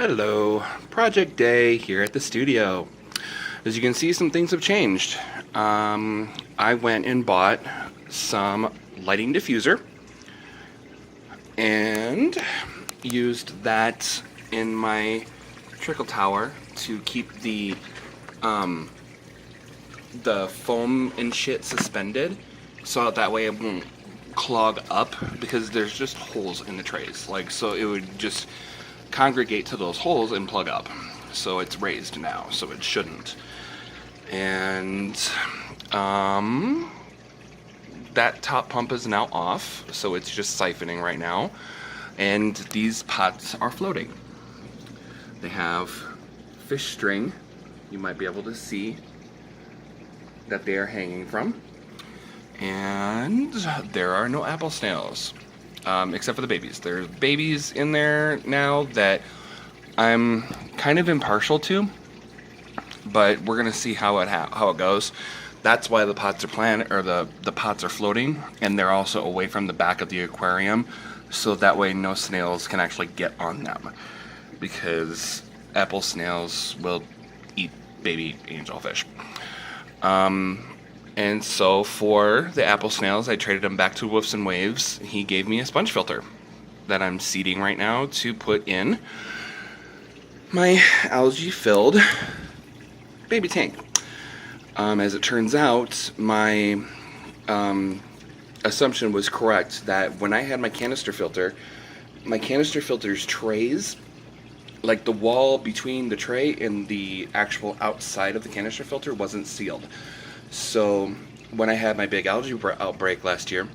Hello, project day here at the studio. As you can see, some things have changed. I went and bought some lighting diffuser and used that in my trickle tower to keep the foam and shit suspended, so that way it won't clog up, because there's just holes in the trays, so it would just congregate to those holes and plug up. So it's raised now, so it shouldn't. And that top pump is now off, so it's just siphoning right now, and these pots are floating. They have fish string, you might be able to see that they are hanging from, and there are no apple snails, except for the babies. There's babies in there now that I'm kind of impartial to, but we're gonna see how it goes. That's why the pots are the pots are floating, and they're also away from the back of the aquarium, so that way no snails can actually get on them, because apple snails will eat baby angelfish. And so for the apple snails, I traded them back to Woofs and Waves. He gave me a sponge filter that I'm seeding right now to put in my algae-filled baby tank. As it turns out, my assumption was correct, that when I had my canister filter's trays, like the wall between the tray and the actual outside of the canister filter wasn't sealed. So when I had my big algae outbreak last year,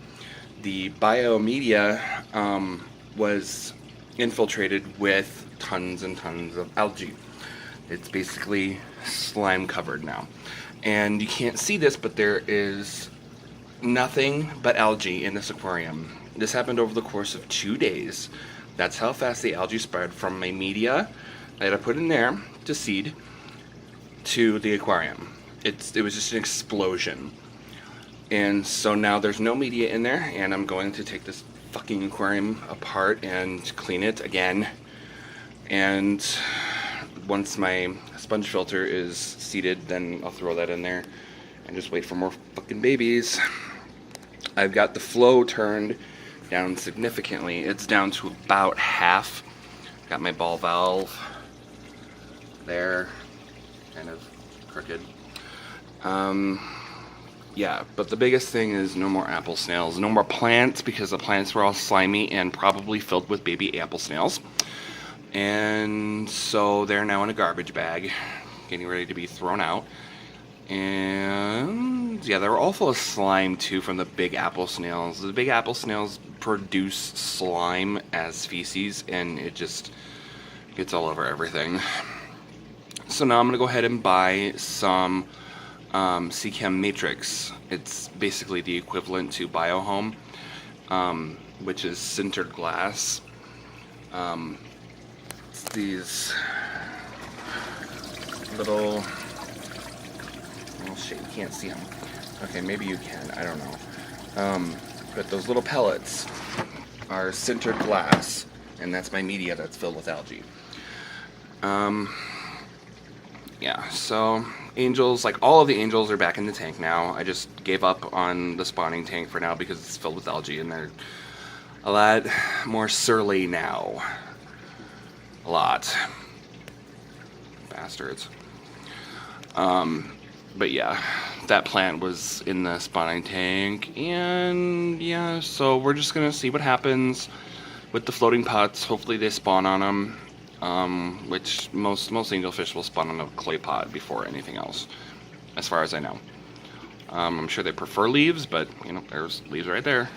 the biomedia was infiltrated with tons and tons of algae. It's basically slime covered now. And you can't see this, but there is nothing but algae in this aquarium. This happened over the course of 2 days. That's how fast the algae spread from my media that I put in there to seed to the aquarium. It was just an explosion. And so now there's no media in there, and I'm going to take this fucking aquarium apart and clean it again. And once my sponge filter is seated, then I'll throw that in there and just wait for more fucking babies. I've got the flow turned down significantly. It's down to about half. Got my ball valve there, kind of crooked. Yeah, but the biggest thing is no more apple snails, no more plants, because the plants were all slimy and probably filled with baby apple snails. And so they're now in a garbage bag, getting ready to be thrown out. And yeah, they were all full of slime too from the big apple snails. The big apple snails produce slime as feces, and it just gets all over everything. So now I'm gonna go ahead and buy some Seachem Matrix. It's basically the equivalent to Biohome, which is sintered glass. It's these little, oh shit, you can't see them. Okay, maybe you can, I don't know. But those little pellets are sintered glass, and that's my media that's filled with algae. Yeah, so angels, like all of the angels are back in the tank now. I just gave up on the spawning tank for now because it's filled with algae, and they're a lot more surly now. A lot. Bastards. But yeah, that plant was in the spawning tank, and yeah, so we're just gonna see what happens with the floating pots. Hopefully they spawn on them. Which most angelfish will spawn on a clay pot before anything else, as far as I know. I'm sure they prefer leaves, but you know, there's leaves right there.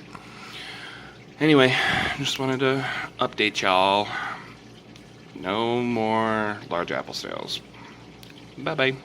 Anyway, just wanted to update y'all. No more large apple snails. Bye bye.